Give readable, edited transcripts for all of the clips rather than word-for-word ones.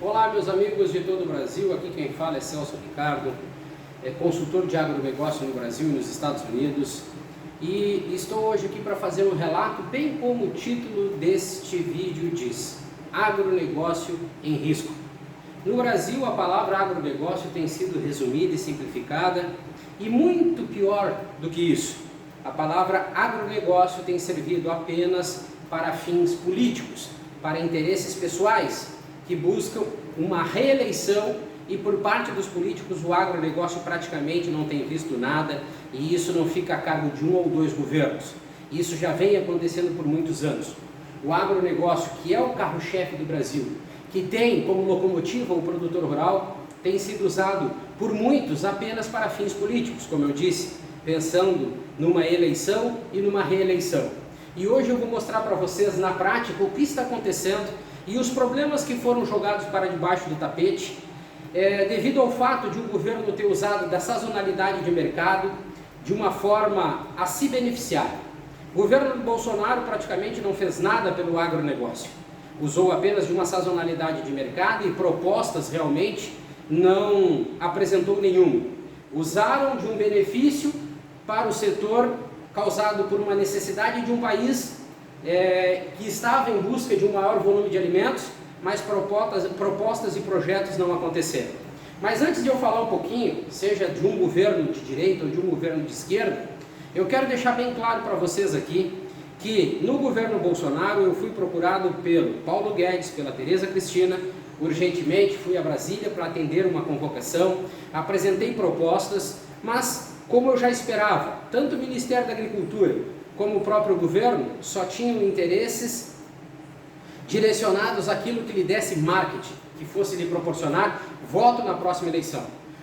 Olá, meus amigos de todo o Brasil, aqui quem fala é Celso Ricardo, consultor de agronegócio no Brasil e nos Estados Unidos, e estou hoje aqui para fazer um relato, bem como o título deste vídeo diz: Agronegócio em risco. No Brasil, a palavra agronegócio tem sido resumida e simplificada, e muito pior do que isso, a palavra agronegócio tem servido apenas para fins políticos, para interesses pessoais, que buscam uma reeleição, e por parte dos políticos o agronegócio praticamente não tem visto nada, e isso não fica a cargo de um ou dois governos. Isso já vem acontecendo por muitos anos. O agronegócio, que é o carro-chefe do Brasil, que tem como locomotiva o produtor rural, tem sido usado por muitos apenas para fins políticos, como eu disse, pensando numa eleição e numa reeleição. E hoje eu vou mostrar para vocês na prática o que está acontecendo e os problemas que foram jogados para debaixo do tapete, devido ao fato de o governo ter usado da sazonalidade de mercado de uma forma a se beneficiar. O governo do Bolsonaro praticamente não fez nada pelo agronegócio, usou apenas de uma sazonalidade de mercado e propostas realmente não apresentou nenhuma. Usaram de um benefício para o setor causado por uma necessidade de um país que estava em busca de um maior volume de alimentos, mas propostas e projetos não aconteceram. Mas antes de eu falar um pouquinho, seja de um governo de direita ou de um governo de esquerda, eu quero deixar bem claro para vocês aqui que no governo Bolsonaro eu fui procurado pelo Paulo Guedes, pela Tereza Cristina, urgentemente fui a Brasília para atender uma convocação, apresentei propostas, mas como eu já esperava, tanto o Ministério da Agricultura como o próprio governo só tinham interesses direcionados àquilo que lhe desse marketing, que fosse lhe proporcionar voto na próxima eleição.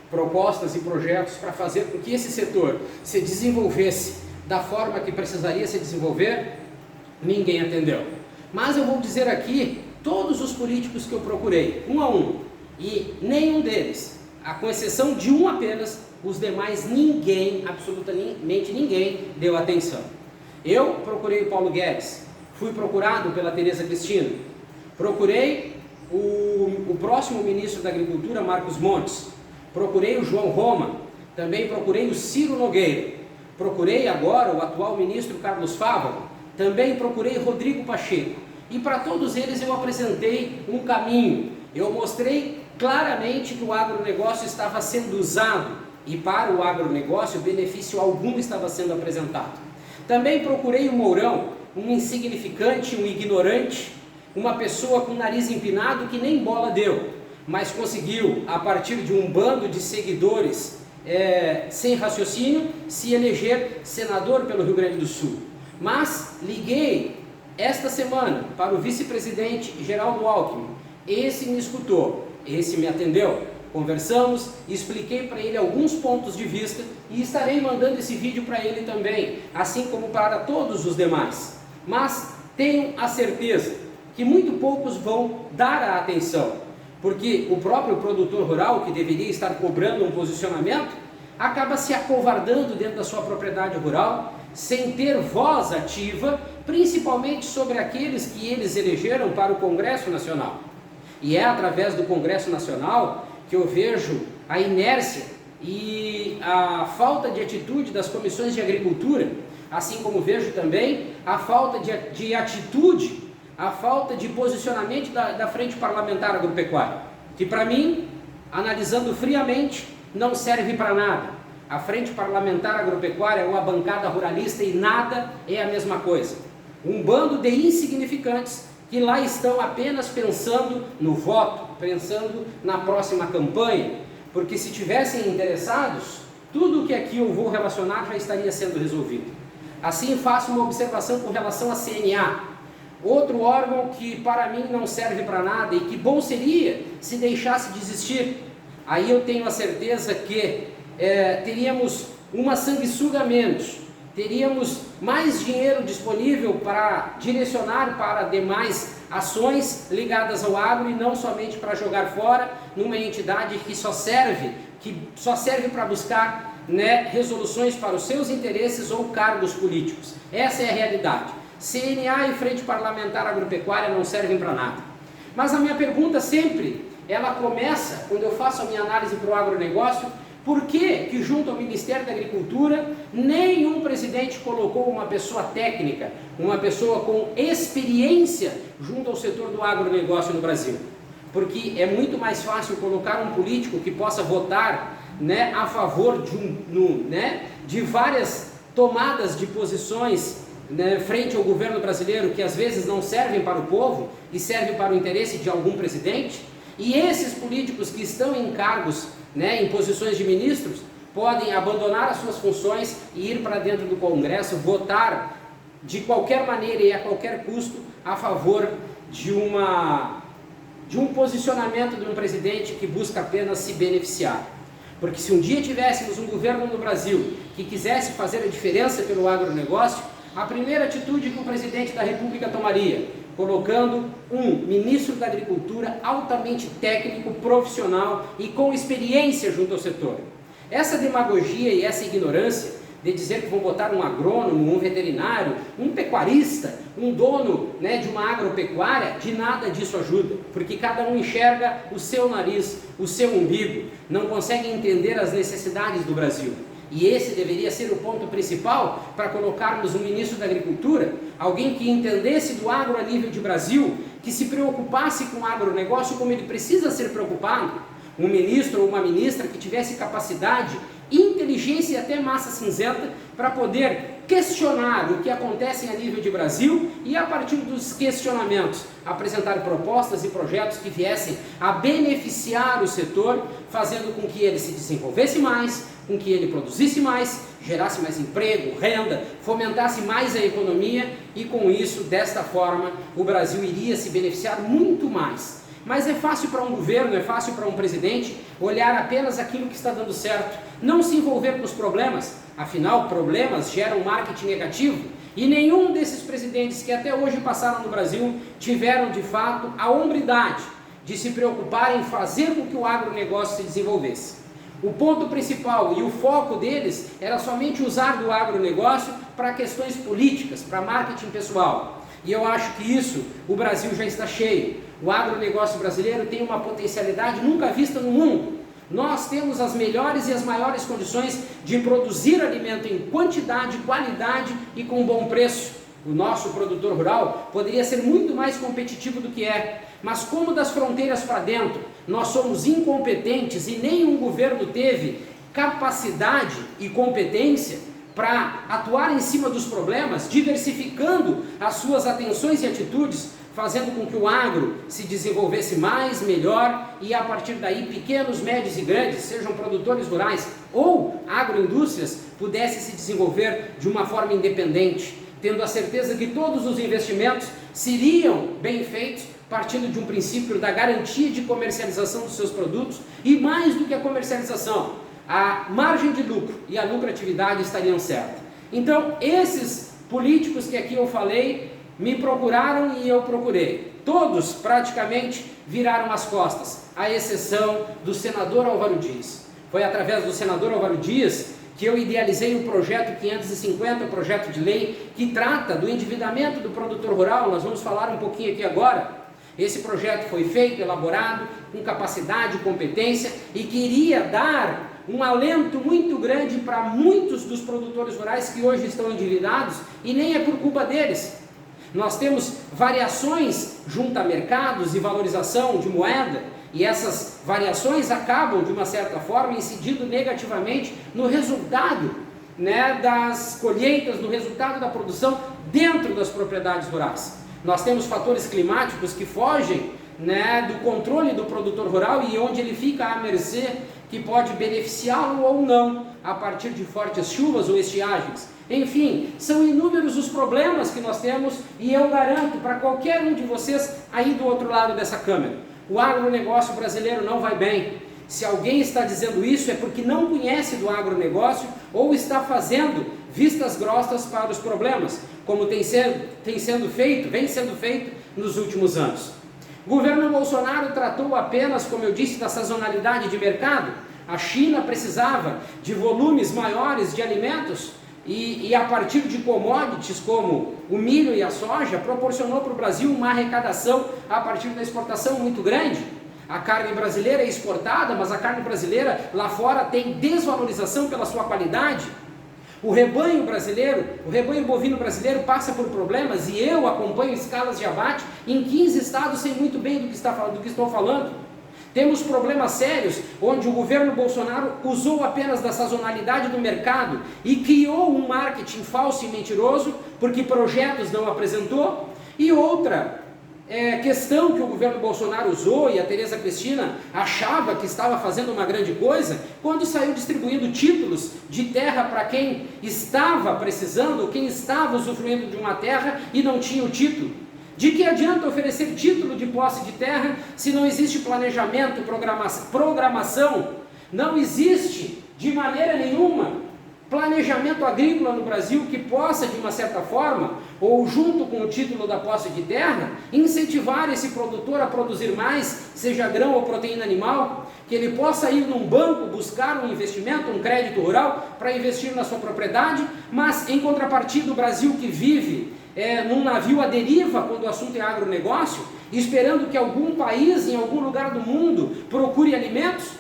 Propostas e projetos para fazer com que esse setor se desenvolvesse da forma que precisaria se desenvolver, ninguém atendeu. Mas eu vou dizer aqui todos os políticos que eu procurei, um a um, e nenhum deles, com exceção de um apenas, os demais ninguém, absolutamente ninguém, deu atenção. Eu procurei o Paulo Guedes, fui procurado pela Tereza Cristina, procurei o próximo ministro da Agricultura, Marcos Montes, procurei o João Roma, também procurei o Ciro Nogueira, procurei agora o atual ministro Carlos Fávaro, também procurei Rodrigo Pacheco, e para todos eles eu apresentei um caminho, eu mostrei claramente que o agronegócio estava sendo usado, e para o agronegócio benefício algum estava sendo apresentado. Também procurei o Mourão, um insignificante, um ignorante, uma pessoa com o nariz empinado que nem bola deu, mas conseguiu, a partir de um bando de seguidores sem raciocínio, se eleger senador pelo Rio Grande do Sul. Mas liguei esta semana para o vice-presidente Geraldo Alckmin, esse me escutou, esse me atendeu, conversamos, expliquei para ele alguns pontos de vista e estarei mandando esse vídeo para ele também, assim como para todos os demais. Mas tenho a certeza que muito poucos vão dar a atenção, porque o próprio produtor rural, que deveria estar cobrando um posicionamento, acaba se acovardando dentro da sua propriedade rural, sem ter voz ativa, principalmente sobre aqueles que eles elegeram para o Congresso Nacional. E é através do Congresso Nacional que eu vejo a inércia e a falta de atitude das comissões de agricultura, assim como vejo também a falta de atitude, a falta de posicionamento da Frente Parlamentar Agropecuária, que para mim, analisando friamente, não serve para nada. A Frente Parlamentar Agropecuária é uma bancada ruralista e nada é a mesma coisa. Um bando de insignificantes que lá estão apenas pensando no voto, pensando na próxima campanha, porque se tivessem interessados, tudo o que aqui eu vou relacionar já estaria sendo resolvido. Assim faço uma observação com relação à CNA, outro órgão que para mim não serve para nada e que bom seria se deixasse de existir. Aí eu tenho a certeza que teríamos uma sanguessuga menos, teríamos mais dinheiro disponível para direcionar para demais ações ligadas ao agro e não somente para jogar fora numa entidade que só serve para buscar resoluções para os seus interesses ou cargos políticos. Essa é a realidade. CNA e Frente Parlamentar Agropecuária não servem para nada. Mas a minha pergunta sempre ela começa, quando eu faço a minha análise para o agronegócio, por que junto ao Ministério da Agricultura, nenhum presidente colocou uma pessoa técnica, uma pessoa com experiência junto ao setor do agronegócio no Brasil? Porque é muito mais fácil colocar um político que possa votar, né, a favor de várias tomadas de posições, né, frente ao governo brasileiro, que às vezes não servem para o povo e servem para o interesse de algum presidente. E esses políticos que estão em cargos, né, em posições de ministros, podem abandonar as suas funções e ir para dentro do Congresso, votar de qualquer maneira e a qualquer custo a favor de um posicionamento de um presidente que busca apenas se beneficiar. Porque se um dia tivéssemos um governo no Brasil que quisesse fazer a diferença pelo agronegócio, a primeira atitude que o presidente da República tomaria, colocando um ministro da Agricultura altamente técnico, profissional e com experiência junto ao setor. Essa demagogia e essa ignorância de dizer que vão botar um agrônomo, um veterinário, um pecuarista, um dono, né, de uma agropecuária, de nada disso ajuda, porque cada um enxerga o seu nariz, o seu umbigo, não consegue entender as necessidades do Brasil. E esse deveria ser o ponto principal para colocarmos um ministro da Agricultura, alguém que entendesse do agro a nível de Brasil, que se preocupasse com o agronegócio como ele precisa ser preocupado, um ministro ou uma ministra que tivesse capacidade, inteligência e até massa cinzenta para poder questionar o que acontece a nível de Brasil e, a partir dos questionamentos, apresentar propostas e projetos que viessem a beneficiar o setor, fazendo com que ele se desenvolvesse mais, com que ele produzisse mais, gerasse mais emprego, renda, fomentasse mais a economia e, com isso, desta forma, o Brasil iria se beneficiar muito mais. Mas é fácil para um governo, é fácil para um presidente olhar apenas aquilo que está dando certo, não se envolver com os problemas. Afinal, problemas geram marketing negativo e nenhum desses presidentes que até hoje passaram no Brasil tiveram de fato a hombridade de se preocupar em fazer com que o agronegócio se desenvolvesse. O ponto principal e o foco deles era somente usar do agronegócio para questões políticas, para marketing pessoal. E eu acho que isso o Brasil já está cheio. O agronegócio brasileiro tem uma potencialidade nunca vista no mundo. Nós temos as melhores e as maiores condições de produzir alimento em quantidade, qualidade e com bom preço. O nosso produtor rural poderia ser muito mais competitivo do que é, mas como das fronteiras para dentro nós somos incompetentes e nenhum governo teve capacidade e competência para atuar em cima dos problemas, diversificando as suas atenções e atitudes, fazendo com que o agro se desenvolvesse mais, melhor, e a partir daí pequenos, médios e grandes, sejam produtores rurais ou agroindústrias, pudessem se desenvolver de uma forma independente, tendo a certeza que todos os investimentos seriam bem feitos, partindo de um princípio da garantia de comercialização dos seus produtos, e mais do que a comercialização, a margem de lucro e a lucratividade estariam certas. Então, esses políticos que aqui eu falei, me procuraram e eu procurei. Todos praticamente viraram as costas, à exceção do senador Álvaro Dias. Foi através do senador Álvaro Dias que eu idealizei o projeto 550, o projeto de lei que trata do endividamento do produtor rural. Nós vamos falar um pouquinho aqui agora. Esse projeto foi feito, elaborado, com capacidade e competência, e queria dar um alento muito grande para muitos dos produtores rurais que hoje estão endividados, e nem é por culpa deles. Nós temos variações junto a mercados e valorização de moeda, e essas variações acabam, de uma certa forma, incidindo negativamente no resultado, né, das colheitas, no resultado da produção dentro das propriedades rurais. Nós temos fatores climáticos que fogem, né, do controle do produtor rural e onde ele fica à mercê, que pode beneficiá-lo ou não, a partir de fortes chuvas ou estiagens. Enfim, são inúmeros os problemas que nós temos, e eu garanto para qualquer um de vocês aí do outro lado dessa câmera, o agronegócio brasileiro não vai bem. Se alguém está dizendo isso é porque não conhece do agronegócio ou está fazendo vistas grossas para os problemas, como vem sendo feito nos últimos anos. O governo Bolsonaro tratou apenas, como eu disse, da sazonalidade de mercado. A China precisava de volumes maiores de alimentos e a partir de commodities como o milho e a soja, proporcionou para o Brasil uma arrecadação a partir da exportação muito grande. A carne brasileira é exportada, mas a carne brasileira lá fora tem desvalorização pela sua qualidade. O rebanho brasileiro, o rebanho bovino brasileiro passa por problemas e eu acompanho escalas de abate em 15 estados, sei muito bem do que estou falando. Temos problemas sérios onde o governo Bolsonaro usou apenas da sazonalidade do mercado e criou um marketing falso e mentiroso porque projetos não apresentou. E outra questão que o governo Bolsonaro usou e a Tereza Cristina achava que estava fazendo uma grande coisa quando saiu distribuindo títulos de terra para quem estava precisando, quem estava usufruindo de uma terra e não tinha o título. De que adianta oferecer título de posse de terra se não existe planejamento, programação? Não existe de maneira nenhuma planejamento agrícola no Brasil que possa, de uma certa forma, ou junto com o título da posse de terra, incentivar esse produtor a produzir mais, seja grão ou proteína animal, que ele possa ir num banco buscar um investimento, um crédito rural, para investir na sua propriedade, mas em contrapartida o Brasil que vive num navio à deriva quando o assunto é agronegócio, esperando que algum país, em algum lugar do mundo, procure alimentos,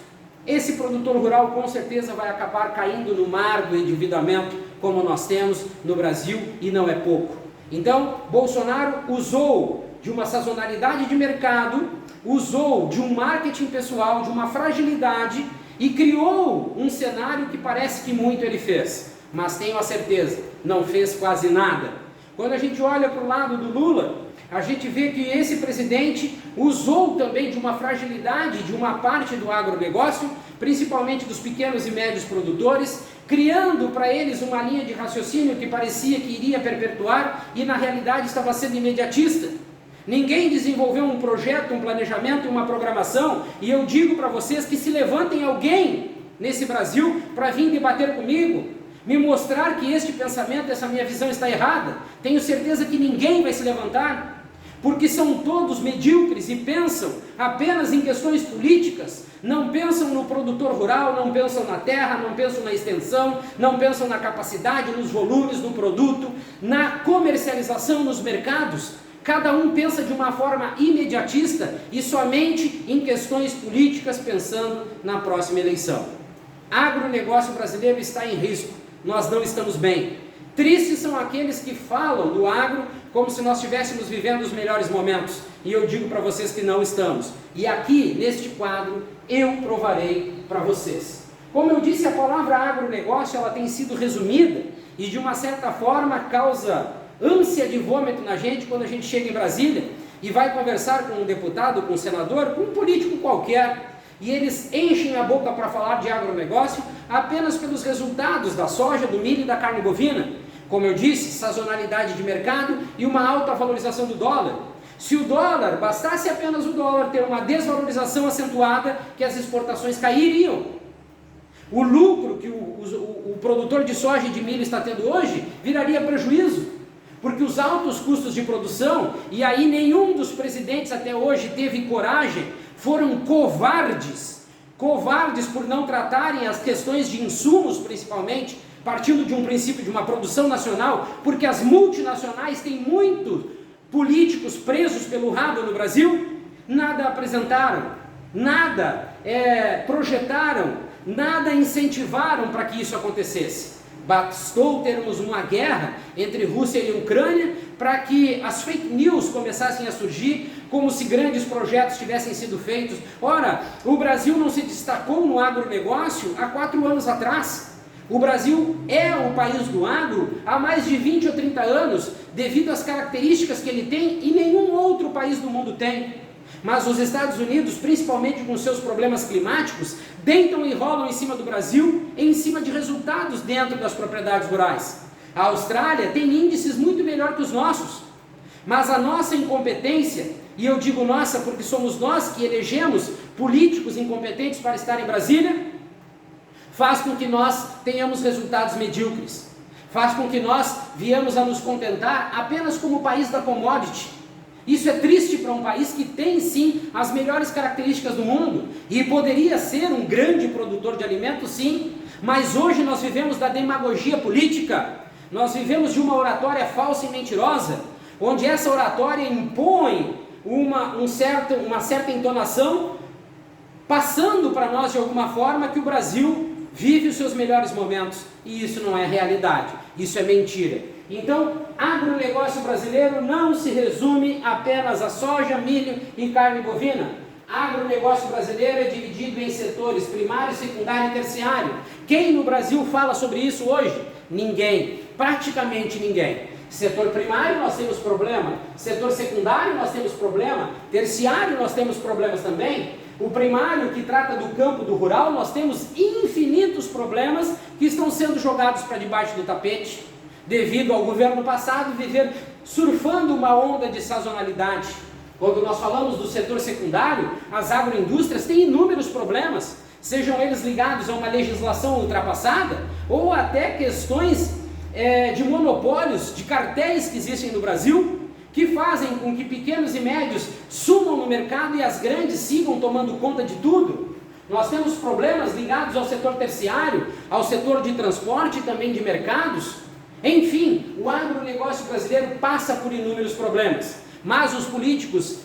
esse produtor rural com certeza vai acabar caindo no mar do endividamento, como nós temos no Brasil, e não é pouco. Então, Bolsonaro usou de uma sazonalidade de mercado, usou de um marketing pessoal, de uma fragilidade, e criou um cenário que parece que muito ele fez, mas tenho a certeza, não fez quase nada. Quando a gente olha para o lado do Lula, a gente vê que esse presidente usou também de uma fragilidade de uma parte do agronegócio, principalmente dos pequenos e médios produtores, criando para eles uma linha de raciocínio que parecia que iria perpetuar e na realidade estava sendo imediatista. Ninguém desenvolveu um projeto, um planejamento e uma programação, e eu digo para vocês que se levantem alguém nesse Brasil para vir debater comigo, me mostrar que este pensamento, essa minha visão está errada. Tenho certeza que ninguém vai se levantar, porque são todos medíocres e pensam apenas em questões políticas, não pensam no produtor rural, não pensam na terra, não pensam na extensão, não pensam na capacidade, nos volumes do produto, na comercialização nos mercados. Cada um pensa de uma forma imediatista e somente em questões políticas, pensando na próxima eleição. Agronegócio brasileiro está em risco. Nós não estamos bem. Tristes são aqueles que falam do agro como se nós estivéssemos vivendo os melhores momentos. E eu digo para vocês que não estamos. E aqui, neste quadro, eu provarei para vocês. Como eu disse, a palavra agronegócio ela tem sido resumida e de uma certa forma causa ânsia de vômito na gente quando a gente chega em Brasília e vai conversar com um deputado, com um senador, com um político qualquer. E eles enchem a boca para falar de agronegócio apenas pelos resultados da soja, do milho e da carne bovina. Como eu disse, sazonalidade de mercado e uma alta valorização do dólar. Se o dólar, bastasse apenas o dólar ter uma desvalorização acentuada, que as exportações cairiam. O lucro que o produtor de soja e de milho está tendo hoje viraria prejuízo, porque os altos custos de produção, e aí nenhum dos presidentes até hoje teve coragem, foram covardes por não tratarem as questões de insumos principalmente, partindo de um princípio de uma produção nacional, porque as multinacionais têm muitos políticos presos pelo rabo no Brasil, nada apresentaram, nada projetaram, nada incentivaram para que isso acontecesse. Bastou termos uma guerra entre Rússia e Ucrânia para que as fake news começassem a surgir, como se grandes projetos tivessem sido feitos. Ora, o Brasil não se destacou no agronegócio há 4 anos atrás. O Brasil é o país do agro há mais de 20 ou 30 anos, devido às características que ele tem e nenhum outro país do mundo tem. Mas os Estados Unidos, principalmente com seus problemas climáticos, deitam e rolam em cima do Brasil, em cima de resultados dentro das propriedades rurais. A Austrália tem índices muito melhor que os nossos, mas a nossa incompetência, e eu digo nossa porque somos nós que elegemos políticos incompetentes para estar em Brasília, faz com que nós tenhamos resultados medíocres, faz com que nós viemos a nos contentar apenas como o país da commodity. Isso é triste para um país que tem sim as melhores características do mundo e poderia ser um grande produtor de alimentos, sim, mas hoje nós vivemos da demagogia política, nós vivemos de uma oratória falsa e mentirosa, onde essa oratória impõe uma certa entonação passando para nós de alguma forma que o Brasil vive os seus melhores momentos, e isso não é realidade, isso é mentira. Então, agronegócio brasileiro não se resume apenas a soja, milho e carne bovina. Agronegócio brasileiro é dividido em setores primário, secundário e terciário. Quem no Brasil fala sobre isso hoje? Ninguém, praticamente ninguém. Setor primário nós temos problema, setor secundário nós temos problema, terciário nós temos problemas também. O primário, que trata do campo, do rural, nós temos infinitos problemas que estão sendo jogados para debaixo do tapete, devido ao governo passado viver surfando uma onda de sazonalidade. Quando nós falamos do setor secundário, as agroindústrias têm inúmeros problemas, sejam eles ligados a uma legislação ultrapassada, ou até questões de monopólios, de cartéis que existem no Brasil, que fazem com que pequenos e médios sumam no mercado e as grandes sigam tomando conta de tudo. Nós temos problemas ligados ao setor terciário, ao setor de transporte e também de mercados. Enfim, o agronegócio brasileiro passa por inúmeros problemas, mas os políticos,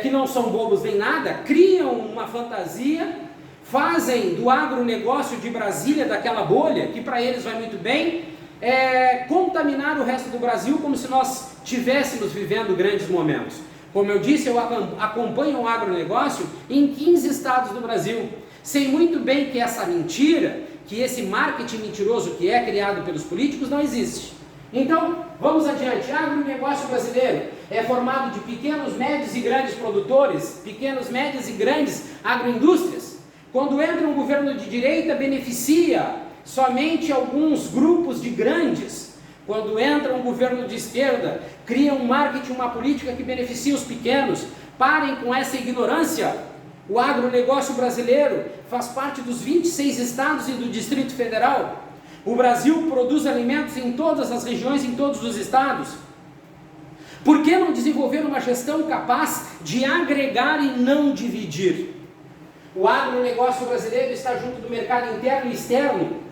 que não são bobos nem nada, criam uma fantasia, fazem do agronegócio de Brasília, daquela bolha, que para eles vai muito bem, contaminar o resto do Brasil como se nós estivéssemos vivendo grandes momentos. Como eu disse, eu acompanho o agronegócio em 15 estados do Brasil. Sei muito bem que essa mentira, que esse marketing mentiroso que é criado pelos políticos não existe. Então, vamos adiante. Agronegócio brasileiro é formado de pequenos, médios e grandes produtores, pequenos, médios e grandes agroindústrias. Quando entra um governo de direita, beneficia somente alguns grupos de grandes. Quando entra um governo de esquerda, cria um marketing, uma política que beneficia os pequenos. Parem com essa ignorância. O agronegócio brasileiro faz parte dos 26 estados e do Distrito Federal. O Brasil produz alimentos em todas as regiões, em todos os estados. Por que não desenvolver uma gestão capaz de agregar e não dividir? O agronegócio brasileiro está junto do mercado interno e externo.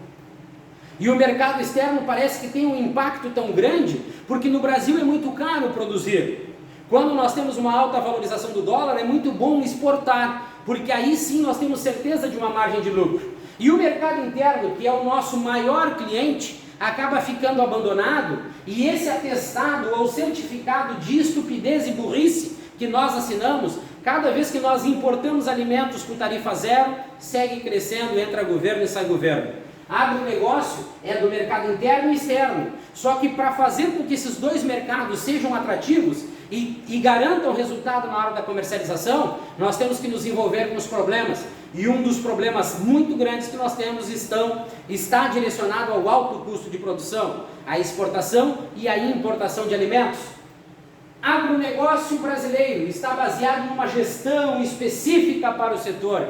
E o mercado externo parece que tem um impacto tão grande, porque no Brasil é muito caro produzir. Quando nós temos uma alta valorização do dólar, é muito bom exportar, porque aí sim nós temos certeza de uma margem de lucro. E o mercado interno, que é o nosso maior cliente, acaba ficando abandonado, e esse atestado ou certificado de estupidez e burrice que nós assinamos, cada vez que nós importamos alimentos com tarifa zero, segue crescendo, entra governo e sai governo. Agronegócio é do mercado interno e externo, só que para fazer com que esses dois mercados sejam atrativos e garantam resultado na hora da comercialização, nós temos que nos envolver com os problemas. E um dos problemas muito grandes que nós temos está direcionado ao alto custo de produção, à exportação e à importação de alimentos. Agronegócio brasileiro está baseado numa gestão específica para o setor.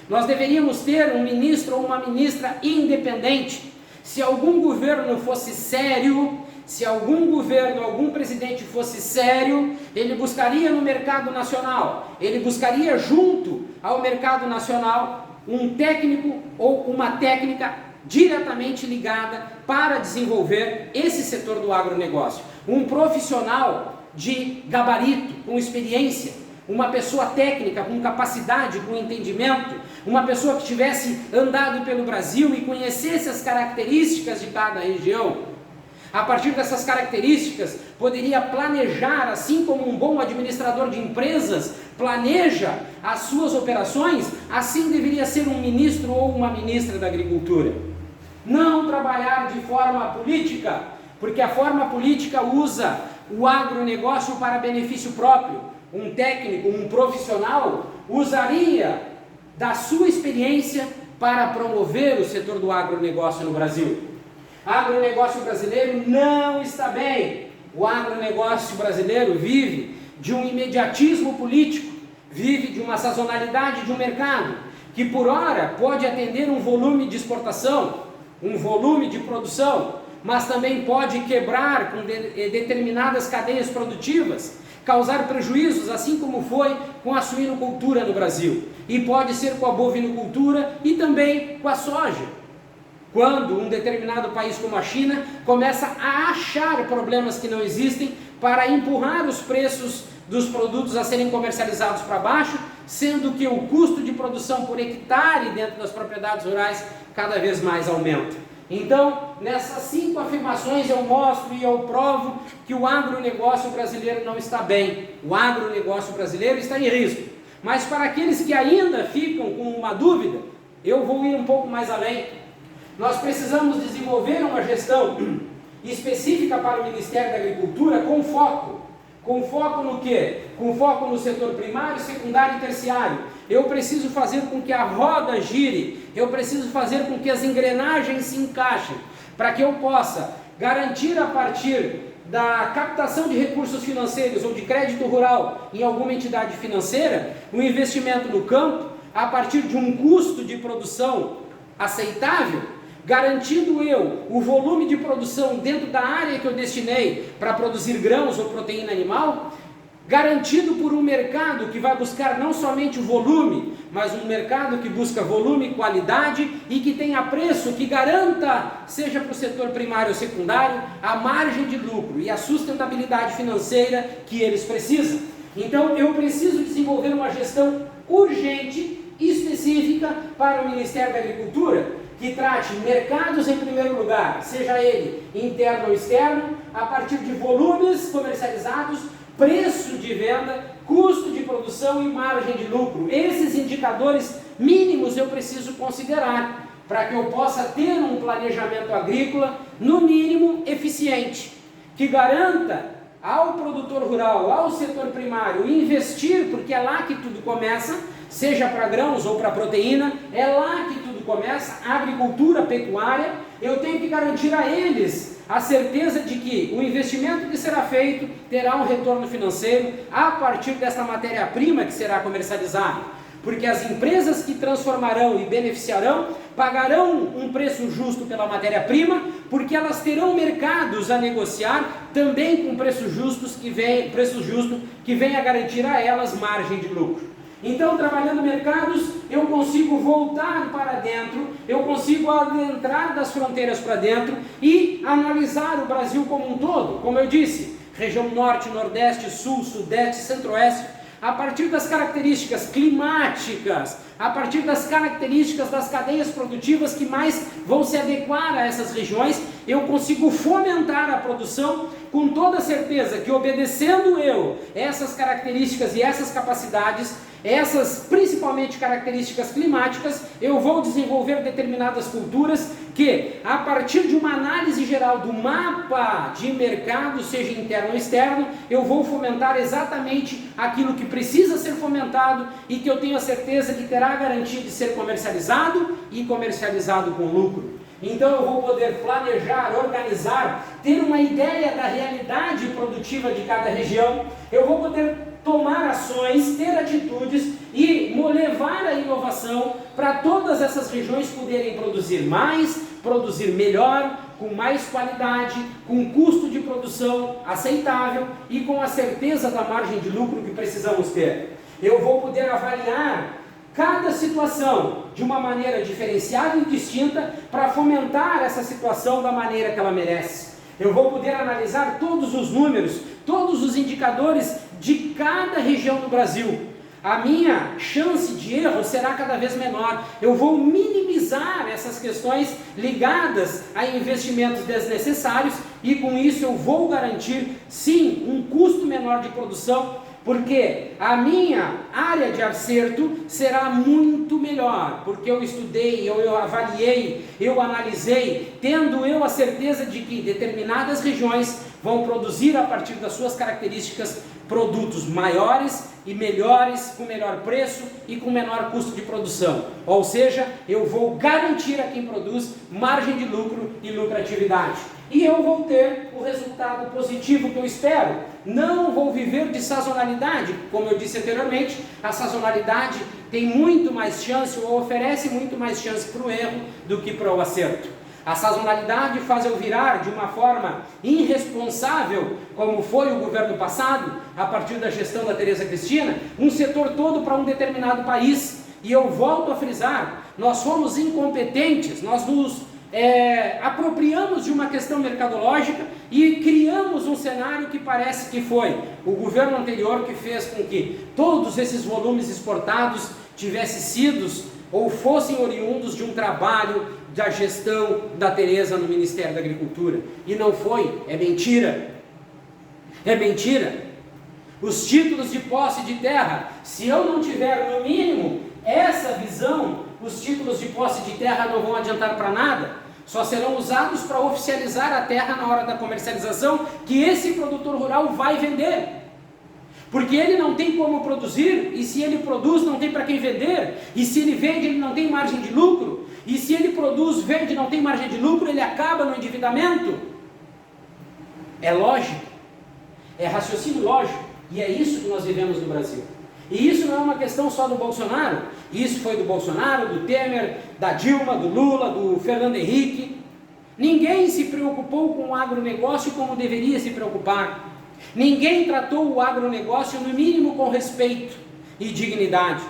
Nós deveríamos ter um ministro ou uma ministra independente. Se algum governo fosse sério, se algum governo, algum presidente fosse sério, ele buscaria no mercado nacional, ele buscaria junto ao mercado nacional um técnico ou uma técnica diretamente ligada para desenvolver esse setor do agronegócio. Um profissional de gabarito, com experiência, uma pessoa técnica, com capacidade, com entendimento, uma pessoa que tivesse andado pelo Brasil e conhecesse as características de cada região. A partir dessas características, poderia planejar, assim como um bom administrador de empresas planeja as suas operações, assim deveria ser um ministro ou uma ministra da Agricultura. Não trabalhar de forma política, porque a forma política usa o agronegócio para benefício próprio. Um técnico, um profissional, usaria da sua experiência para promover o setor do agronegócio no Brasil. O agronegócio brasileiro não está bem. O agronegócio brasileiro vive de um imediatismo político, vive de uma sazonalidade de um mercado, que por hora pode atender um volume de exportação, um volume de produção, mas também pode quebrar com determinadas cadeias produtivas, causar prejuízos, assim como foi com a suinocultura no Brasil, e pode ser com a bovinocultura e também com a soja. Quando um determinado país como a China começa a achar problemas que não existem para empurrar os preços dos produtos a serem comercializados para baixo, sendo que o custo de produção por hectare dentro das propriedades rurais cada vez mais aumenta. Então, nessas 5 afirmações eu mostro e eu provo que o agronegócio brasileiro não está bem. O agronegócio brasileiro está em risco. Mas para aqueles que ainda ficam com uma dúvida, eu vou ir um pouco mais além. Nós precisamos desenvolver uma gestão específica para o Ministério da Agricultura com foco. Com foco no quê? Com foco no setor primário, secundário e terciário. Eu preciso fazer com que a roda gire, eu preciso fazer com que as engrenagens se encaixem, para que eu possa garantir a partir da captação de recursos financeiros ou de crédito rural em alguma entidade financeira, um investimento no campo, a partir de um custo de produção aceitável, garantindo eu o volume de produção dentro da área que eu destinei para produzir grãos ou proteína animal, garantido por um mercado que vai buscar não somente o volume, mas um mercado que busca volume, qualidade e que tenha preço que garanta, seja para o setor primário ou secundário, a margem de lucro e a sustentabilidade financeira que eles precisam. Então eu preciso desenvolver uma gestão urgente, específica para o Ministério da Agricultura, que trate mercados em primeiro lugar, seja ele interno ou externo, a partir de volumes comercializados, preço de venda, custo de produção e margem de lucro. Esses indicadores mínimos eu preciso considerar para que eu possa ter um planejamento agrícola, no mínimo, eficiente, que garanta ao produtor rural, ao setor primário, investir, porque é lá que tudo começa, seja para grãos ou para proteína, é lá que tudo começa, agricultura, pecuária. Eu tenho que garantir a eles a certeza de que o investimento que será feito terá um retorno financeiro a partir desta matéria-prima que será comercializada. Porque as empresas que transformarão e beneficiarão pagarão um preço justo pela matéria-prima, porque elas terão mercados a negociar também com preços justos que vem a garantir a elas margem de lucro. Então, trabalhando mercados, eu consigo voltar para dentro, eu consigo adentrar das fronteiras para dentro e analisar o Brasil como um todo, como eu disse, região norte, nordeste, sul, sudeste, centro-oeste, a partir das características climáticas, a partir das características das cadeias produtivas que mais vão se adequar a essas regiões, eu consigo fomentar a produção com toda certeza que, obedecendo eu essas características e essas capacidades, essas principalmente características climáticas, eu vou desenvolver determinadas culturas que, a partir de uma análise geral do mapa de mercado, seja interno ou externo, eu vou fomentar exatamente aquilo que precisa ser fomentado e que eu tenho a certeza que terá a garantia de ser comercializado e comercializado com lucro. Então eu vou poder planejar, organizar, ter uma ideia da realidade produtiva de cada região, eu vou poder tomar ações, ter atitudes e levar a inovação para todas essas regiões poderem produzir mais, produzir melhor, com mais qualidade, com custo de produção aceitável e com a certeza da margem de lucro que precisamos ter. Eu vou poder avaliar cada situação de uma maneira diferenciada e distinta para fomentar essa situação da maneira que ela merece. Eu vou poder analisar todos os números, todos os indicadores de cada região do Brasil. A minha chance de erro será cada vez menor. Eu vou minimizar essas questões ligadas a investimentos desnecessários e com isso eu vou garantir, sim, um custo menor de produção, porque a minha área de acerto será muito melhor, porque eu estudei, eu avaliei, eu analisei, tendo eu a certeza de que determinadas regiões vão produzir a partir das suas características produtos maiores e melhores, com melhor preço e com menor custo de produção. Ou seja, eu vou garantir a quem produz margem de lucro e lucratividade. E eu vou ter o resultado positivo que eu espero. Não vou viver de sazonalidade. Como eu disse anteriormente, a sazonalidade tem muito mais chance ou oferece muito mais chance para o erro do que para o acerto. A sazonalidade faz eu virar de uma forma irresponsável, como foi o governo passado, a partir da gestão da Tereza Cristina, um setor todo para um determinado país. E eu volto a frisar, nós fomos incompetentes, nós nos apropriamos de uma questão mercadológica e criamos um cenário que parece que foi o governo anterior que fez com que todos esses volumes exportados tivessem sido ou fossem oriundos de um trabalho da gestão da Tereza no Ministério da Agricultura. E não foi, é mentira. É mentira. Os títulos de posse de terra, se eu não tiver no mínimo essa visão, os títulos de posse de terra não vão adiantar para nada, só serão usados para oficializar a terra na hora da comercialização que esse produtor rural vai vender. Porque ele não tem como produzir, e se ele produz não tem para quem vender, e se ele vende ele não tem margem de lucro, e se ele produz, vende, não tem margem de lucro, ele acaba no endividamento. É lógico, é raciocínio lógico, e é isso que nós vivemos no Brasil. E isso não é uma questão só do Bolsonaro, isso foi do Bolsonaro, do Temer, da Dilma, do Lula, do Fernando Henrique. Ninguém se preocupou com o agronegócio como deveria se preocupar. Ninguém tratou o agronegócio no mínimo com respeito e dignidade.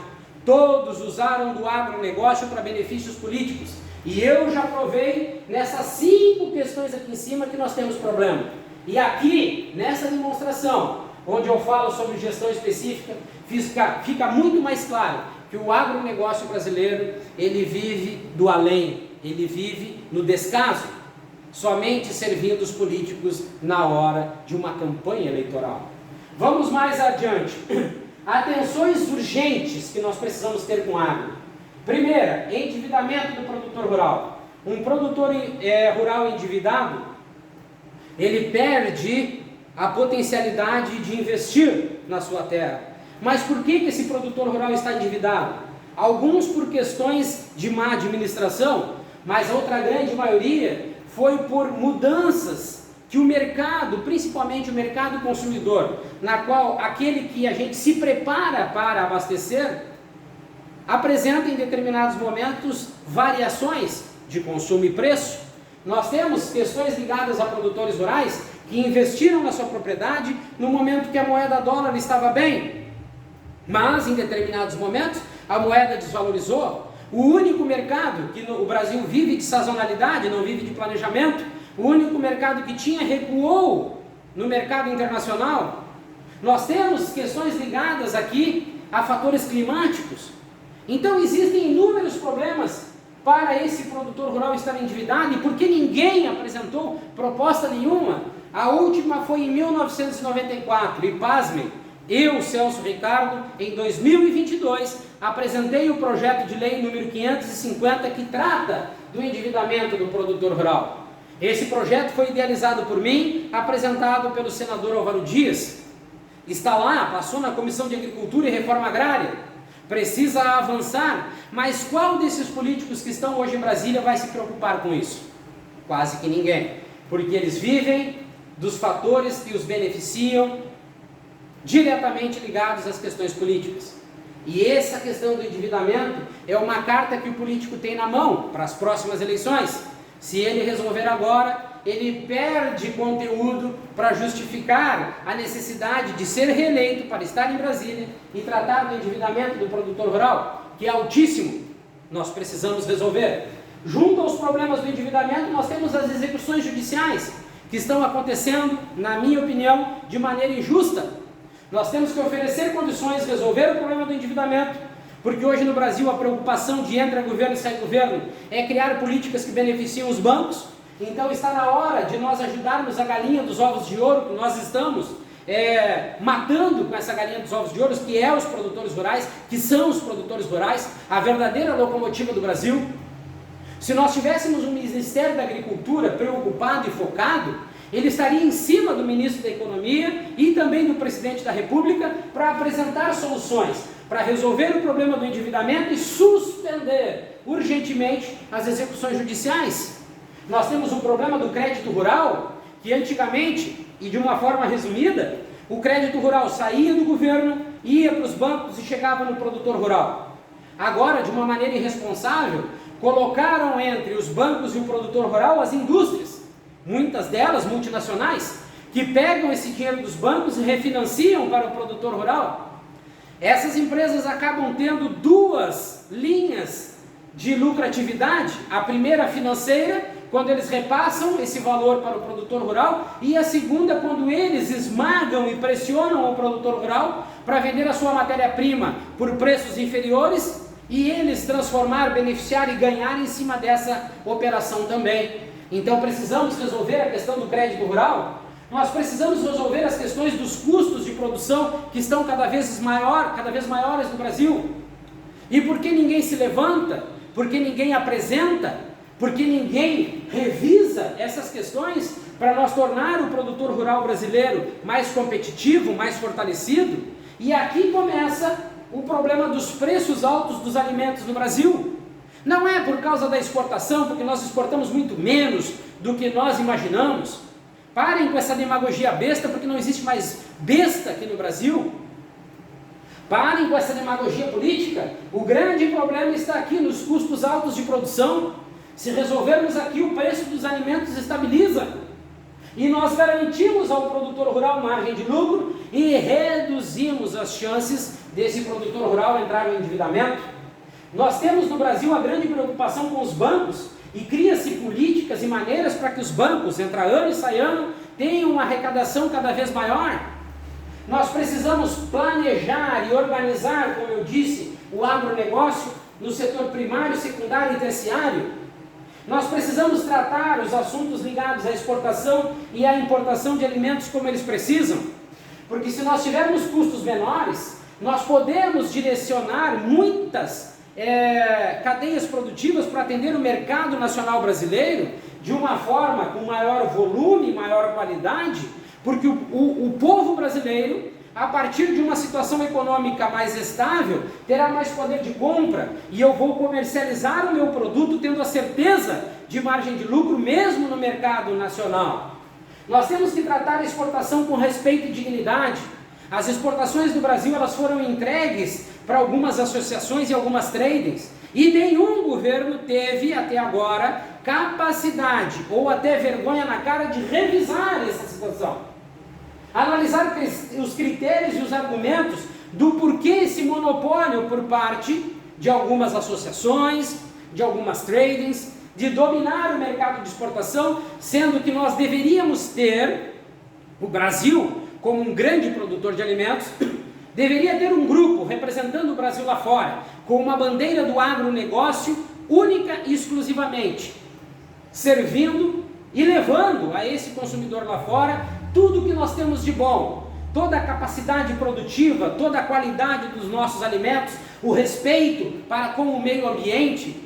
Todos usaram do agronegócio para benefícios políticos. E eu já provei nessas 5 questões aqui em cima que nós temos problema. E aqui, nessa demonstração, onde eu falo sobre gestão específica, fica muito mais claro que o agronegócio brasileiro, ele vive do além, ele vive no descaso, somente servindo os políticos na hora de uma campanha eleitoral. Vamos mais adiante. Atenções urgentes que nós precisamos ter com o agro. Primeira, endividamento do produtor rural. Um produtor rural endividado, ele perde a potencialidade de investir na sua terra. Mas por que esse produtor rural está endividado? Alguns por questões de má administração, mas a outra grande maioria foi por mudanças que o mercado, principalmente o mercado consumidor, na qual aquele que a gente se prepara para abastecer, apresenta em determinados momentos variações de consumo e preço. Nós temos questões ligadas a produtores rurais que investiram na sua propriedade no momento que a moeda dólar estava bem, mas em determinados momentos a moeda desvalorizou. O único mercado que o Brasil vive de sazonalidade, não vive de planejamento, o único mercado que tinha recuou no mercado internacional. Nós temos questões ligadas aqui a fatores climáticos. Então existem inúmeros problemas para esse produtor rural estar endividado, e porque ninguém apresentou proposta nenhuma. A última foi em 1994, e pasmem, eu, Celso Ricardo, em 2022, apresentei o projeto de lei número 550 que trata do endividamento do produtor rural. Esse projeto foi idealizado por mim, apresentado pelo senador Álvaro Dias. Está lá, passou na Comissão de Agricultura e Reforma Agrária. Precisa avançar, mas qual desses políticos que estão hoje em Brasília vai se preocupar com isso? Quase que ninguém, porque eles vivem dos fatores que os beneficiam, diretamente ligados às questões políticas. E essa questão do endividamento é uma carta que o político tem na mão para as próximas eleições. Se ele resolver agora, ele perde conteúdo para justificar a necessidade de ser reeleito para estar em Brasília e tratar do endividamento do produtor rural, que é altíssimo. Nós precisamos resolver. Junto aos problemas do endividamento, nós temos as execuções judiciais, que estão acontecendo, na minha opinião, de maneira injusta. Nós temos que oferecer condições de resolver o problema do endividamento, porque hoje no Brasil a preocupação de entra governo e sai governo é criar políticas que beneficiam os bancos. Então está na hora de nós ajudarmos a galinha dos ovos de ouro, que nós estamos matando com essa galinha dos ovos de ouro, que é os produtores rurais, que são os produtores rurais, a verdadeira locomotiva do Brasil. Se nós tivéssemos um Ministério da Agricultura preocupado e focado, ele estaria em cima do ministro da Economia e também do presidente da República para apresentar soluções, para resolver o problema do endividamento e suspender urgentemente as execuções judiciais. Nós temos um problema do crédito rural, que antigamente, e de uma forma resumida, o crédito rural saía do governo, ia para os bancos e chegava no produtor rural. Agora, de uma maneira irresponsável, colocaram entre os bancos e o produtor rural as indústrias, muitas delas multinacionais, que pegam esse dinheiro dos bancos e refinanciam para o produtor rural. Essas empresas acabam tendo duas linhas de lucratividade, a primeira financeira, quando eles repassam esse valor para o produtor rural, e a segunda, quando eles esmagam e pressionam o produtor rural para vender a sua matéria-prima por preços inferiores e eles transformar, beneficiar e ganhar em cima dessa operação também. Então precisamos resolver a questão do crédito rural, nós precisamos resolver as questões dos custos de produção que estão cada vez maiores no Brasil. E por que ninguém se levanta? Por que ninguém apresenta? Porque ninguém revisa essas questões para nós tornar o produtor rural brasileiro mais competitivo, mais fortalecido? E aqui começa o problema dos preços altos dos alimentos no Brasil. Não é por causa da exportação, porque nós exportamos muito menos do que nós imaginamos. Parem com essa demagogia besta, porque não existe mais besta aqui no Brasil. Parem com essa demagogia política. O grande problema está aqui nos custos altos de produção. Se resolvermos aqui, o preço dos alimentos estabiliza. E nós garantimos ao produtor rural margem de lucro e reduzimos as chances desse produtor rural entrar no endividamento. Nós temos no Brasil a grande preocupação com os bancos e cria-se políticas e maneiras para que os bancos, entra ano e sai ano, tenham uma arrecadação cada vez maior. Nós precisamos planejar e organizar, como eu disse, o agronegócio no setor primário, secundário e terciário. Nós precisamos tratar os assuntos ligados à exportação e à importação de alimentos como eles precisam, porque se nós tivermos custos menores, nós podemos direcionar muitas cadeias produtivas para atender o mercado nacional brasileiro de uma forma com maior volume, maior qualidade, porque o povo brasileiro, a partir de uma situação econômica mais estável, terá mais poder de compra e eu vou comercializar o meu produto tendo a certeza de margem de lucro mesmo no mercado nacional. Nós temos que tratar a exportação com respeito e dignidade. As exportações do Brasil elas foram entregues para algumas associações e algumas tradings e nenhum governo teve até agora capacidade ou até vergonha na cara de revisar essa situação. Analisar os critérios e os argumentos do porquê esse monopólio por parte de algumas associações, de algumas tradings, de dominar o mercado de exportação, sendo que nós deveríamos ter, o Brasil, como um grande produtor de alimentos, deveria ter um grupo representando o Brasil lá fora, com uma bandeira do agronegócio única e exclusivamente, servindo e levando a esse consumidor lá fora tudo que nós temos de bom, toda a capacidade produtiva, toda a qualidade dos nossos alimentos, o respeito para com o meio ambiente,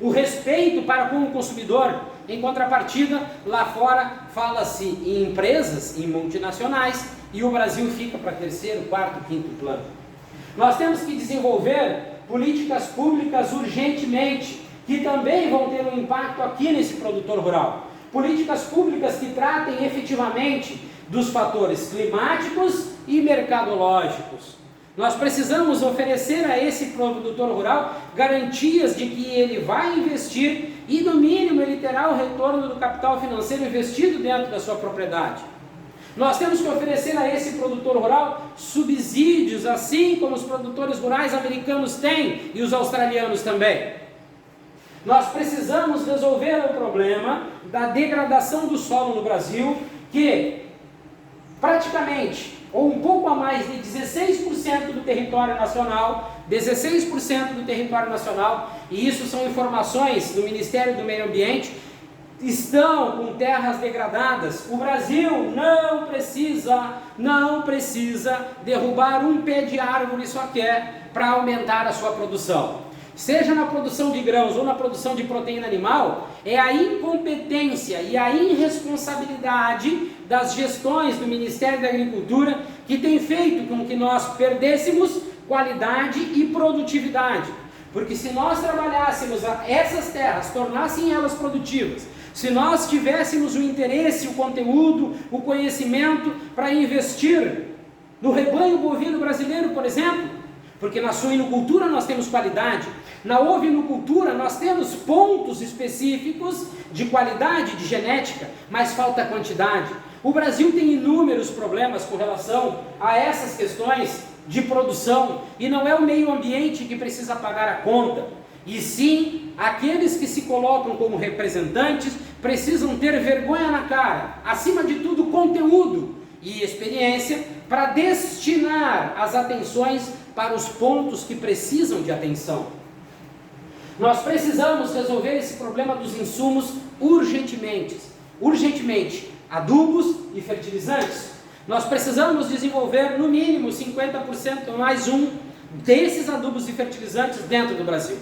o respeito para com o consumidor. Em contrapartida, lá fora fala-se em empresas, em multinacionais, e o Brasil fica para terceiro, quarto, quinto plano. Nós temos que desenvolver políticas públicas urgentemente, que também vão ter um impacto aqui nesse produtor rural. Políticas públicas que tratem efetivamente dos fatores climáticos e mercadológicos. Nós precisamos oferecer a esse produtor rural garantias de que ele vai investir e, no mínimo, ele terá o retorno do capital financeiro investido dentro da sua propriedade. Nós temos que oferecer a esse produtor rural subsídios, assim como os produtores rurais americanos têm e os australianos também. Nós precisamos resolver o problema da degradação do solo no Brasil, que praticamente, ou um pouco a mais de 16% do território nacional, 16% do território nacional, e isso são informações do Ministério do Meio Ambiente, estão com terras degradadas. O Brasil não precisa derrubar um pé de árvore sequer para aumentar a sua produção. Seja na produção de grãos ou na produção de proteína animal, é a incompetência e a irresponsabilidade das gestões do Ministério da Agricultura que tem feito com que nós perdêssemos qualidade e produtividade. Porque se nós trabalhássemos essas terras, tornassem elas produtivas, se nós tivéssemos o interesse, o conteúdo, o conhecimento para investir no rebanho bovino brasileiro, por exemplo, porque na suinocultura nós temos qualidade, na ovinocultura nós temos pontos específicos de qualidade, de genética, mas falta quantidade. O Brasil tem inúmeros problemas com relação a essas questões de produção, e não é o meio ambiente que precisa pagar a conta, e sim aqueles que se colocam como representantes precisam ter vergonha na cara, acima de tudo conteúdo e experiência, para destinar as atenções para os pontos que precisam de atenção. Nós precisamos resolver esse problema dos insumos urgentemente, adubos e fertilizantes. Nós precisamos desenvolver no mínimo 50% mais um desses adubos e fertilizantes dentro do Brasil.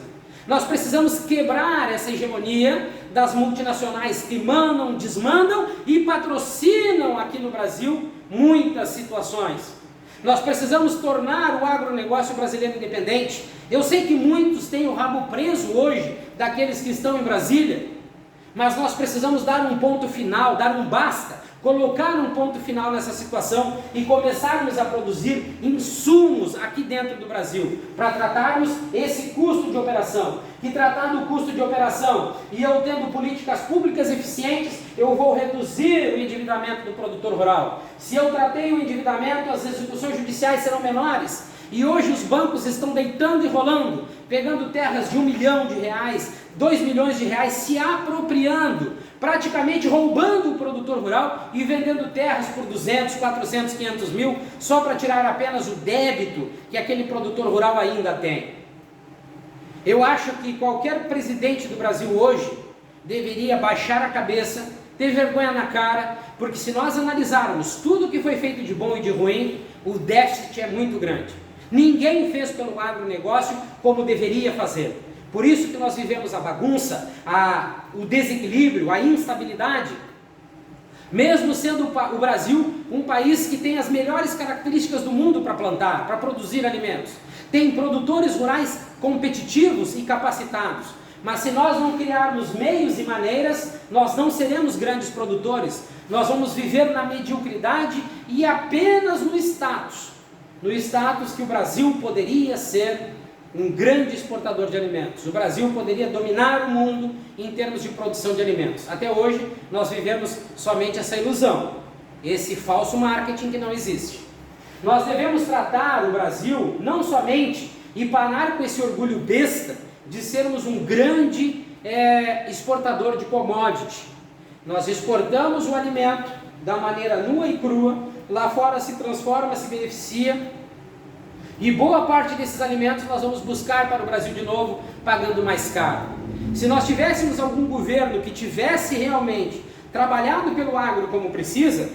Nós precisamos quebrar essa hegemonia das multinacionais que mandam, desmandam e patrocinam aqui no Brasil muitas situações. Nós precisamos tornar o agronegócio brasileiro independente. Eu sei que muitos têm o rabo preso hoje daqueles que estão em Brasília, mas nós precisamos dar um ponto final, dar um basta, colocar um ponto final nessa situação e começarmos a produzir insumos aqui dentro do Brasil, para tratarmos esse custo de operação. E tratando o custo de operação, e eu tendo políticas públicas eficientes, eu vou reduzir o endividamento do produtor rural. Se eu tratei o endividamento, as execuções judiciais serão menores. E hoje os bancos estão deitando e rolando, pegando terras de R$1 milhão, R$2 milhões, se apropriando, praticamente roubando o produtor rural e vendendo terras por 200, 400, 500 mil, só para tirar apenas o débito que aquele produtor rural ainda tem. Eu acho que qualquer presidente do Brasil hoje deveria baixar a cabeça, ter vergonha na cara, porque se nós analisarmos tudo que foi feito de bom e de ruim, o déficit é muito grande. Ninguém fez pelo agronegócio como deveria fazer. Por isso que nós vivemos a bagunça, o desequilíbrio, a instabilidade. Mesmo sendo o Brasil um país que tem as melhores características do mundo para plantar, para produzir alimentos. Tem produtores rurais competitivos e capacitados. Mas se nós não criarmos meios e maneiras, nós não seremos grandes produtores. Nós vamos viver na mediocridade e apenas no status. No status que o Brasil poderia ser um grande exportador de alimentos. O Brasil poderia dominar o mundo em termos de produção de alimentos. Até hoje, nós vivemos somente essa ilusão, esse falso marketing que não existe. Nós devemos tratar o Brasil não somente e parar com esse orgulho besta de sermos um grande exportador de commodity. Nós exportamos o alimento da maneira nua e crua, lá fora se transforma, se beneficia, e boa parte desses alimentos nós vamos buscar para o Brasil de novo, pagando mais caro. Se nós tivéssemos algum governo que tivesse realmente trabalhado pelo agro como precisa,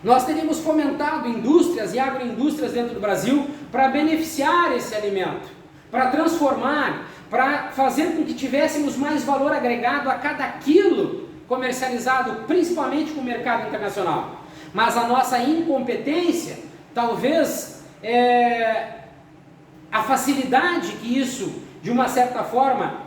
nós teríamos fomentado indústrias e agroindústrias dentro do Brasil para beneficiar esse alimento, para transformar, para fazer com que tivéssemos mais valor agregado a cada quilo comercializado, principalmente com o mercado internacional. Mas a nossa incompetência, talvez a facilidade que isso, de uma certa forma,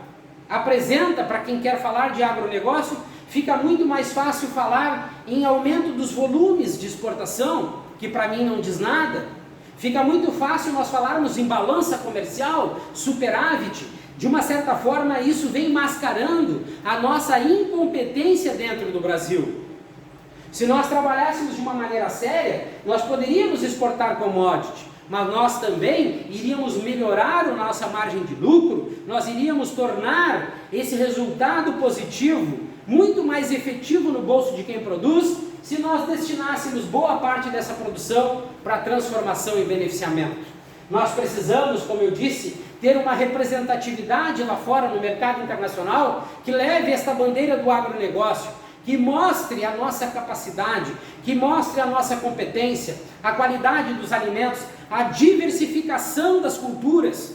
apresenta para quem quer falar de agronegócio, fica muito mais fácil falar em aumento dos volumes de exportação, que para mim não diz nada. Fica muito fácil nós falarmos em balança comercial, superávit. De uma certa forma, isso vem mascarando a nossa incompetência dentro do Brasil. Se nós trabalhássemos de uma maneira séria, nós poderíamos exportar commodity, mas nós também iríamos melhorar a nossa margem de lucro, nós iríamos tornar esse resultado positivo muito mais efetivo no bolso de quem produz, se nós destinássemos boa parte dessa produção para transformação e beneficiamento. Nós precisamos, como eu disse, ter uma representatividade lá fora no mercado internacional que leve esta bandeira do agronegócio, que mostre a nossa capacidade, que mostre a nossa competência, a qualidade dos alimentos, a diversificação das culturas,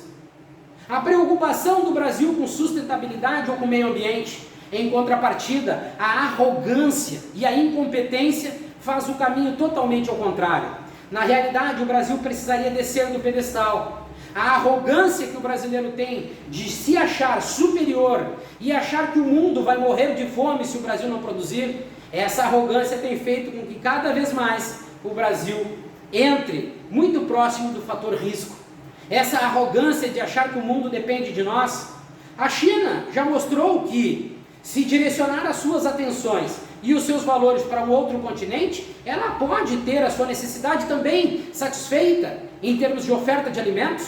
a preocupação do Brasil com sustentabilidade ou com o meio ambiente. Em contrapartida, a arrogância e a incompetência faz o caminho totalmente ao contrário. Na realidade, o Brasil precisaria descer do pedestal. A arrogância que o brasileiro tem de se achar superior e achar que o mundo vai morrer de fome se o Brasil não produzir, essa arrogância tem feito com que cada vez mais o Brasil entre muito próximo do fator risco. Essa arrogância de achar que o mundo depende de nós. A China já mostrou que, se direcionar as suas atenções e os seus valores para um outro continente, ela pode ter a sua necessidade também satisfeita em termos de oferta de alimentos.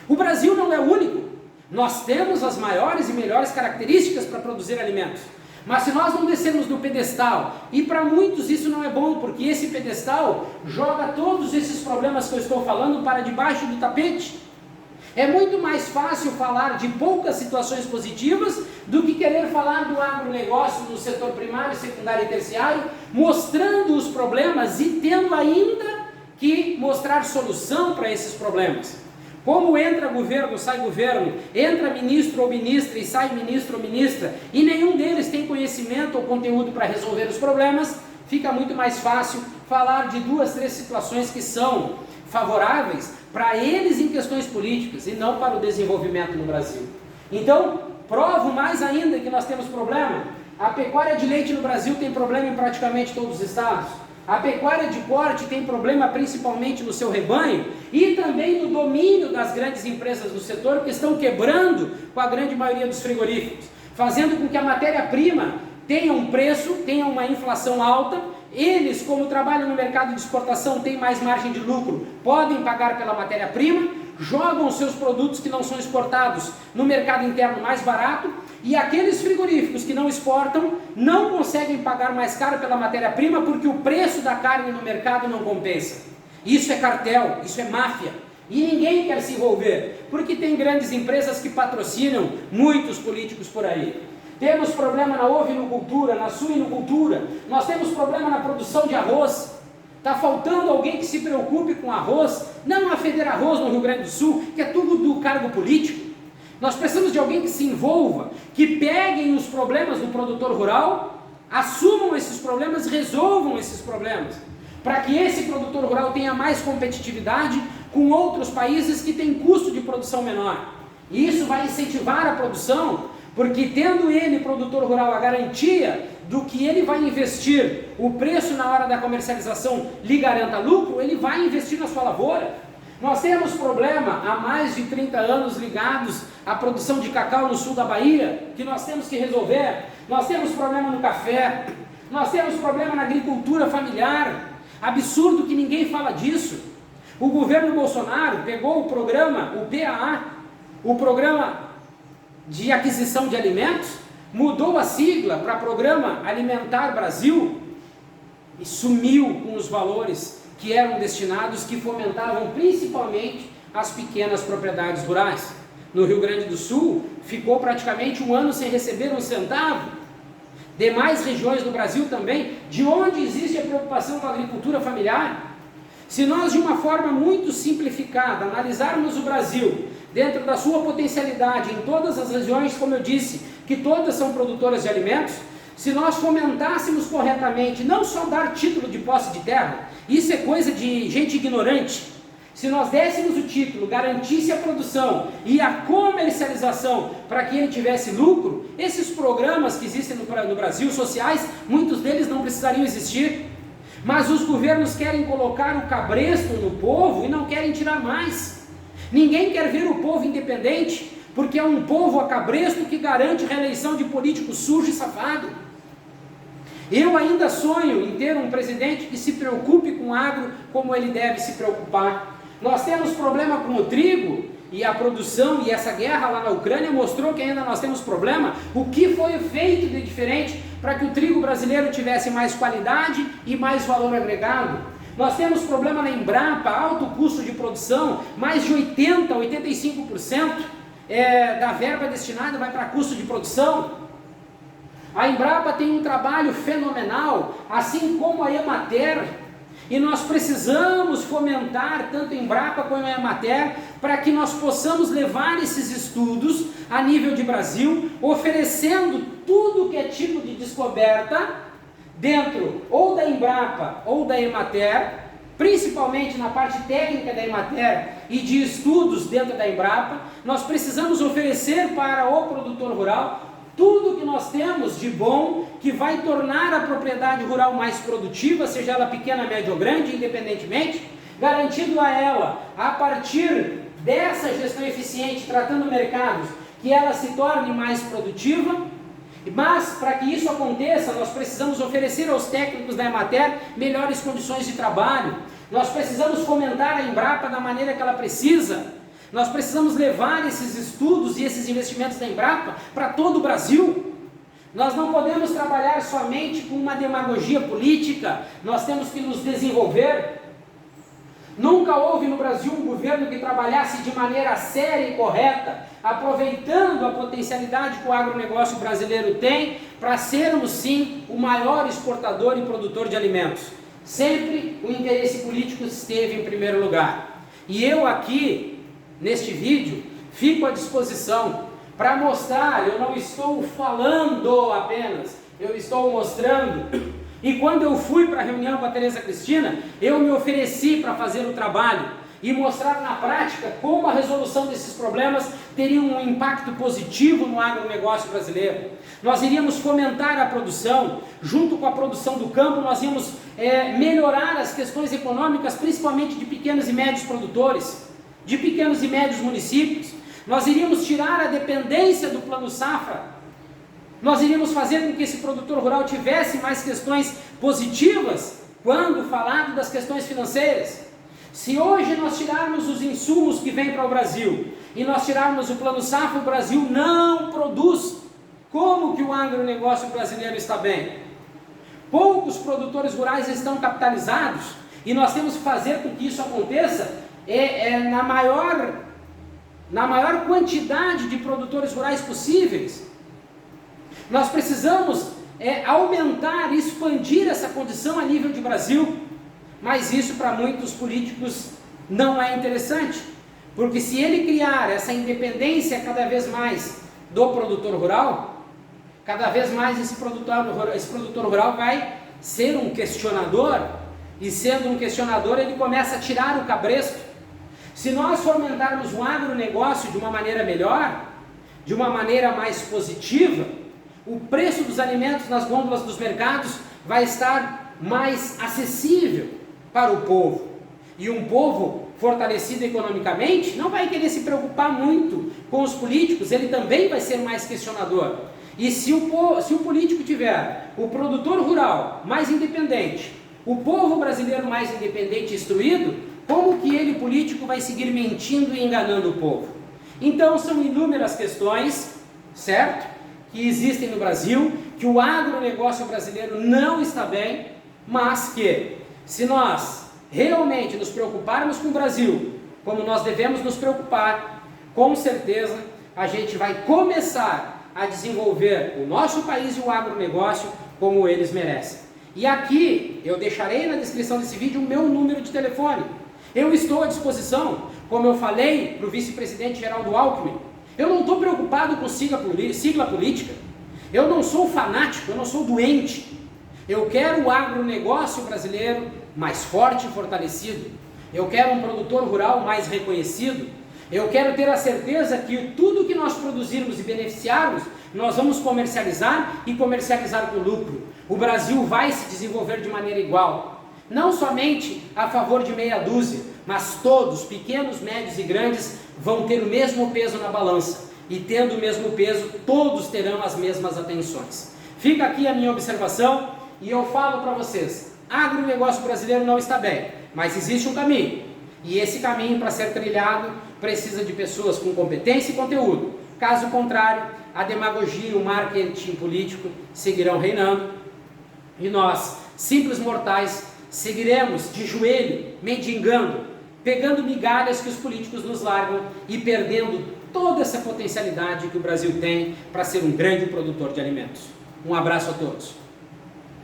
O Brasil não é único. Nós temos as maiores e melhores características para produzir alimentos. Mas se nós não descermos do pedestal, e para muitos isso não é bom, porque esse pedestal joga todos esses problemas que eu estou falando para debaixo do tapete. É muito mais fácil falar de poucas situações positivas do que querer falar do agronegócio no setor primário, secundário e terciário, mostrando os problemas e tendo ainda que mostrar solução para esses problemas. Como entra governo, sai governo, entra ministro ou ministra e sai ministro ou ministra, e nenhum deles tem conhecimento ou conteúdo para resolver os problemas, fica muito mais fácil falar de 2, 3 situações que são favoráveis para eles em questões políticas e não para o desenvolvimento no Brasil. Então, provo mais ainda que nós temos problema. A pecuária de leite no Brasil tem problema em praticamente todos os estados. A pecuária de corte tem problema principalmente no seu rebanho e também no domínio das grandes empresas do setor que estão quebrando com a grande maioria dos frigoríficos, fazendo com que a matéria-prima tenha um preço, tenha uma inflação alta. Eles, como trabalham no mercado de exportação, têm mais margem de lucro, podem pagar pela matéria-prima, jogam seus produtos que não são exportados no mercado interno mais barato, e aqueles frigoríficos que não exportam não conseguem pagar mais caro pela matéria-prima porque o preço da carne no mercado não compensa. Isso é cartel, isso é máfia. E ninguém quer se envolver, porque tem grandes empresas que patrocinam muitos políticos por aí. Temos problema na ovinocultura, na suinocultura, nós temos problema na produção de arroz. Está faltando alguém que se preocupe com arroz, não a Federarroz no Rio Grande do Sul, que é tudo do cargo político. Nós precisamos de alguém que se envolva, que peguem os problemas do produtor rural, assumam esses problemas, resolvam esses problemas, para que esse produtor rural tenha mais competitividade com outros países que têm custo de produção menor. E isso vai incentivar a produção, porque tendo ele, produtor rural, a garantia do que ele vai investir, o preço na hora da comercialização lhe garanta lucro, ele vai investir na sua lavoura. Nós temos problema há mais de 30 anos ligados à produção de cacau no sul da Bahia, que nós temos que resolver. Nós temos problema no café, nós temos problema na agricultura familiar, absurdo que ninguém fala disso. O governo Bolsonaro pegou o programa, o PAA, o Programa de Aquisição de Alimentos, mudou a sigla para Programa Alimentar Brasil e sumiu com os valores que eram destinados, que fomentavam principalmente as pequenas propriedades rurais. No Rio Grande do Sul, ficou praticamente 1 ano sem receber um centavo. Demais regiões do Brasil também, de onde existe a preocupação com a agricultura familiar. Se nós, de uma forma muito simplificada, analisarmos o Brasil dentro da sua potencialidade, em todas as regiões, como eu disse, que todas são produtoras de alimentos, se nós fomentássemos corretamente, não só dar título de posse de terra, isso é coisa de gente ignorante. Se nós dessemos o título, garantisse a produção e a comercialização para que ele tivesse lucro, esses programas que existem no Brasil, sociais, muitos deles não precisariam existir. Mas os governos querem colocar o cabresto no povo e não querem tirar mais. Ninguém quer ver o povo independente, porque é um povo a cabresto que garante reeleição de político sujo e safado. Eu ainda sonho em ter um presidente que se preocupe com o agro como ele deve se preocupar. Nós temos problema com o trigo e a produção, e essa guerra lá na Ucrânia mostrou que ainda nós temos problema. O que foi feito de diferente para que o trigo brasileiro tivesse mais qualidade e mais valor agregado? Nós temos problema na Embrapa, alto custo de produção, mais de 80%, 85% da verba destinada vai para custo de produção. A Embrapa tem um trabalho fenomenal, assim como a Emater, e nós precisamos fomentar tanto a Embrapa como a Emater para que nós possamos levar esses estudos a nível de Brasil, oferecendo tudo que é tipo de descoberta dentro ou da Embrapa ou da Emater, principalmente na parte técnica da Emater e de estudos dentro da Embrapa. Nós precisamos oferecer para o produtor rural tudo que nós temos de bom, que vai tornar a propriedade rural mais produtiva, seja ela pequena, média ou grande, independentemente, garantindo a ela, a partir dessa gestão eficiente, tratando mercados, que ela se torne mais produtiva. Mas, para que isso aconteça, nós precisamos oferecer aos técnicos da Emater melhores condições de trabalho. Nós precisamos fomentar a Embrapa da maneira que ela precisa, Nós precisamos levar esses estudos e esses investimentos da Embrapa para todo o Brasil. Nós não podemos trabalhar somente com uma demagogia política, nós temos que nos desenvolver. Nunca houve no Brasil um governo que trabalhasse de maneira séria e correta, aproveitando a potencialidade que o agronegócio brasileiro tem para sermos sim o maior exportador e produtor de alimentos. Sempre o interesse político esteve em primeiro lugar. E eu aqui, neste vídeo, fico à disposição para mostrar, eu não estou falando apenas, eu estou mostrando. E quando eu fui para a reunião com a Tereza Cristina, eu me ofereci para fazer o trabalho e mostrar na prática como a resolução desses problemas teria um impacto positivo no agronegócio brasileiro. Nós iríamos fomentar a produção, junto com a produção do campo, nós íamos melhorar as questões econômicas, principalmente de pequenos e médios produtores, de pequenos e médios municípios. Nós iríamos tirar a dependência do Plano Safra. Nós iríamos fazer com que esse produtor rural tivesse mais questões positivas quando falado das questões financeiras. Se hoje nós tirarmos os insumos que vêm para o Brasil e nós tirarmos o Plano Safra, o Brasil não produz. Como que o agronegócio brasileiro está bem? Poucos produtores rurais estão capitalizados e nós temos que fazer com que isso aconteça na maior quantidade de produtores rurais possíveis. Nós precisamos aumentar, expandir essa condição a nível de Brasil, mas isso para muitos políticos não é interessante, porque se ele criar essa independência cada vez mais do produtor rural, cada vez mais esse produtor rural vai ser um questionador, e sendo um questionador ele começa a tirar o cabresto. Se nós fomentarmos o agronegócio de uma maneira melhor, de uma maneira mais positiva, o preço dos alimentos nas gôndolas dos mercados vai estar mais acessível para o povo. E um povo fortalecido economicamente não vai querer se preocupar muito com os políticos, ele também vai ser mais questionador. E se o político tiver o produtor rural mais independente, o povo brasileiro mais independente e instruído, como que ele, político, vai seguir mentindo e enganando o povo? Então são inúmeras questões, certo? Que existem no Brasil, que o agronegócio brasileiro não está bem, mas que, se nós realmente nos preocuparmos com o Brasil, como nós devemos nos preocupar, com certeza a gente vai começar a desenvolver o nosso país e o agronegócio como eles merecem. E aqui eu deixarei na descrição desse vídeo o meu número de telefone. Eu estou à disposição, como eu falei para o vice-presidente Geraldo Alckmin. Eu não estou preocupado com sigla política, eu não sou fanático, eu não sou doente. Eu quero o agronegócio brasileiro mais forte e fortalecido, eu quero um produtor rural mais reconhecido, eu quero ter a certeza que tudo que nós produzirmos e beneficiarmos, nós vamos comercializar e comercializar com lucro. O Brasil vai se desenvolver de maneira igual, não somente a favor de meia dúzia, mas todos, pequenos, médios e grandes, vão ter o mesmo peso na balança, e tendo o mesmo peso, todos terão as mesmas atenções. Fica aqui a minha observação, e eu falo para vocês, agronegócio brasileiro não está bem, mas existe um caminho, e esse caminho, para ser trilhado, precisa de pessoas com competência e conteúdo. Caso contrário, a demagogia e o marketing político seguirão reinando, e nós, simples mortais, seguiremos de joelho, mendigando, pegando migalhas que os políticos nos largam e perdendo toda essa potencialidade que o Brasil tem para ser um grande produtor de alimentos. Um abraço a todos.